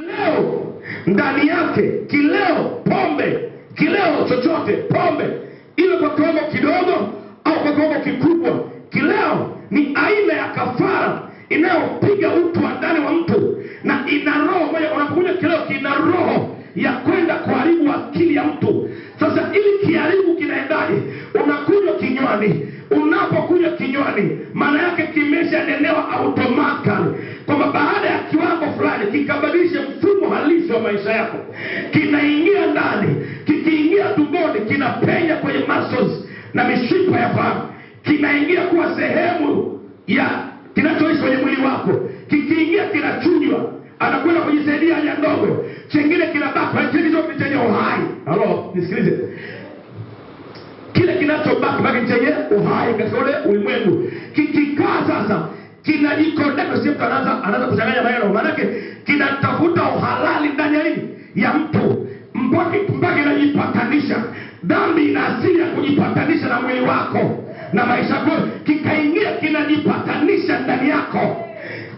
Kileo ndani yake, kileo pombe, kileo chochote pombe, ile kwa kiwango kidogo au kwa kiwango kikubwa. Kileo ni aina ya kafara inayopiga utu wa ndani wa mtu, na ina roho moja. Unapokunywa kileo, kina roho ya kwenda kuharibu akili ya mtu. Sasa ili kiharibu kinaendaje? Unakunywa kinywani. Unapokunywa kinywani, maana yake kimeshanenewa automatically kwamba baada ya kiwango fulani kikabadilisha mfumo halisi wa maisha yako, kinaingia ndani. Kikiingia tumboni, kinapenya kwenye muscles na mishipa ya fahamu, kinaingia kuwa sehemu ya kinachoishi kwenye mwili wako. Kikiingia kinachujwa, anakwenda kujisaidia haja ndogo, chengine kinabaki, hicho ni chenye uhai. Halo, nisikilize. Kile kinachobaki baki chenye uhai katika ule ulimwengu. Kikikaa sasa, kinajikondeka. Sio mtu anaanza kuchanganya maneno, maana yake kinatafuta uhalali ndani ya nini? Ya mtu. Mpaka inajipatanisha. Dhambi ina asili ya kujipatanisha na mwili wako na maisha yako. Kikaingia kinajipatanisha ndani yako.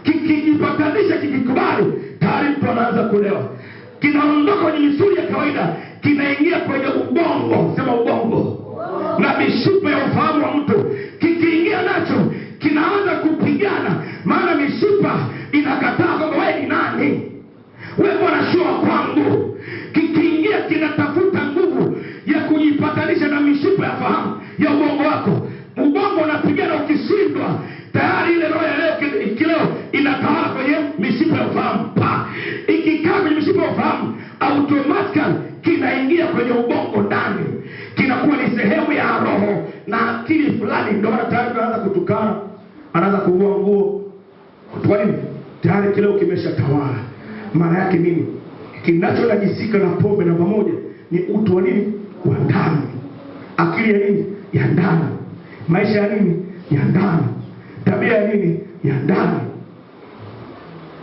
Kikijipatanisha, kikikubali, tayari mtu anaanza kulewa. Kinaondoka kwenye misuli ya kawaida, kinaingia kwenye ubongo, sema ubongo, na mishipa ya ufahamu wa mtu. Kikiingia nacho, kinaanza kupigana, maana mishipa inakataa kwamba wewe ni nani, wewe bwana sio kwangu. Kikiingia kinatafuta nguvu ya kujipatanisha na mishipa ya fahamu ya ubongo wako. Ubongo unapigana, ukishindwa tayari ile roho ya kileo inatawala kwenye mishipa ya ufahamu. Ikikaa kwenye mishipa ya ufahamu, automatically kinaingia kwenye ubongo ndani, kinakuwa ni sehemu ya roho na akili fulani. Ndio maana tayari anaanza kutukana, anaanza kuvua nguo. Kwa nini? Tayari kileo kimeshatawala. Maana yake nini? Kinachonajisika na pombe namba moja ni utu wa nini? Wa ndani. Akili ya nini? Ya ndani. Maisha ya nini? Ya ndani. Tabia ya nini? Ya ndani.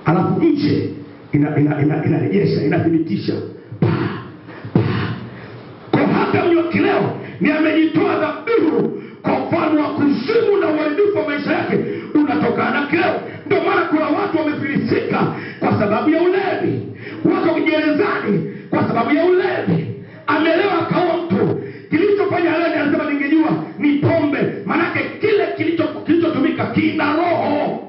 Alafu nje inarejesha, inathibitisha. Kwa hata mnywa kileo ni amejitoa dhabihu kwa mfano wa kuzimu na uharibifu wa maisha yake unatokana na kileo. Ndio maana kuna watu wamefilisika kwa sababu ya ulevi, wako gerezani kwa sababu ya ulevi. Amelewa akawa mtu. Kilichofanya leo ni anasema ningejua ni pombe. Manake kile kilichotumika kina roho,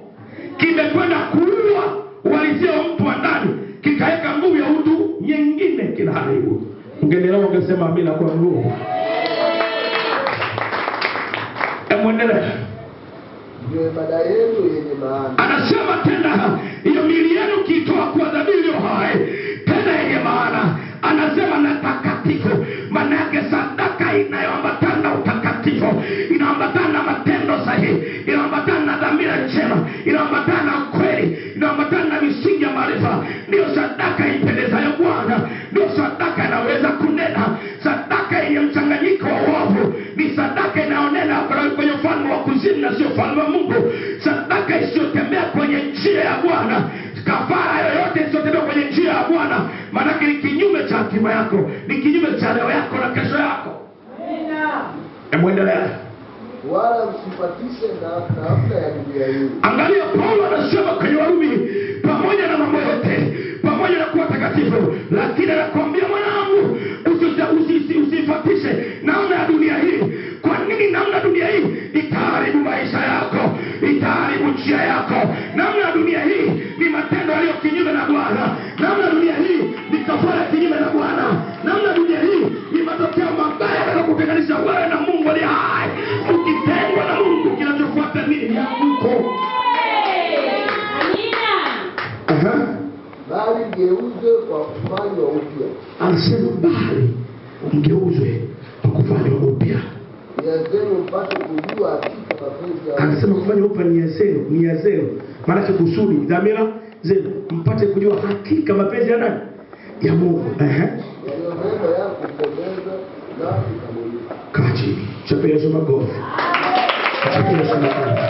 kimekwenda kuua uhalisia wa mtu wa ndani, kikaeka nguvu ya utu nyingine, kinaharibu. Ungenielewa ungesema amina kwa nguvu. Mwendelea. Ndio ibada yenu yenye maana. Anasema tena hiyo miili yenu kiitoa kwa dhabihu iliyo hai tena yenye maana. Anasema na takatifu. Maana yake sadaka inayoambatana na utakatifu, inaambatana na matendo sahihi, inaambatana na dhamira njema, inaambatana na kweli, inaambatana na misingi ya maarifa. Ndio sadaka ipendezayo Bwana. Ndio sadaka inaweza kunena. Sadaka yenye mchanganyiko wa uovu ni sadaka inaonena kwenye ufalme wa kuzimu na sio ufalme wa Mungu. Sadaka isiyotembea kwenye njia ya Bwana, kafara yoyote isiyotembea kwenye njia ya Bwana, maana ni kinyume cha hatima yako, ni kinyume cha leo yako na kesho yako. Amina. Muendelea. Wala msipatishe na namna ya dunia hii. Angalia Paulo anasema kwenye Warumi, pamoja na mambo yote, pamoja na kuwa takatifu, lakini anakuambia mwanangu, usifatishe namna ya dunia hii. Kwa nini namna ya dunia hii? Itaharibu maisha yako, itaharibu njia yako. Namna ya dunia hii ni matendo yaliyo kinyume na Bwana. Namna ya dunia hii ni kafara kinyume na Bwana. Namna ya dunia hii ni matokeo mabaya yanayokutenganisha wewe na Mungu aliye hai. Ukitengwa na Mungu, kinachofuata nini? Ni anguko. Amina. Bali mgeuzwe kwa kufanywa upya. Anasema bali mgeuzwe kwa kufanywa upya. Nia zenu mpate kujua hakika mapenzi ya. Anasema kufanywa upya nia zenu. Maana yake kusudi, dhamira zenu, mpate kujua hakika mapenzi ya nani? Ya Mungu. Yaliyo mema ya kupendeza na kukamilika. Kaa chini. Chape Yesu makofi. Chape Yesu makofi.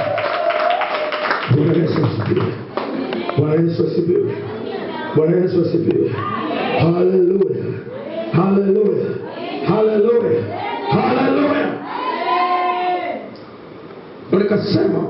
Bwana Yesu asifiwe. Bwana Yesu asifiwe. Bwana Yesu asifiwe. Haleluya. Haleluya. Haleluya. Haleluya. Nikasema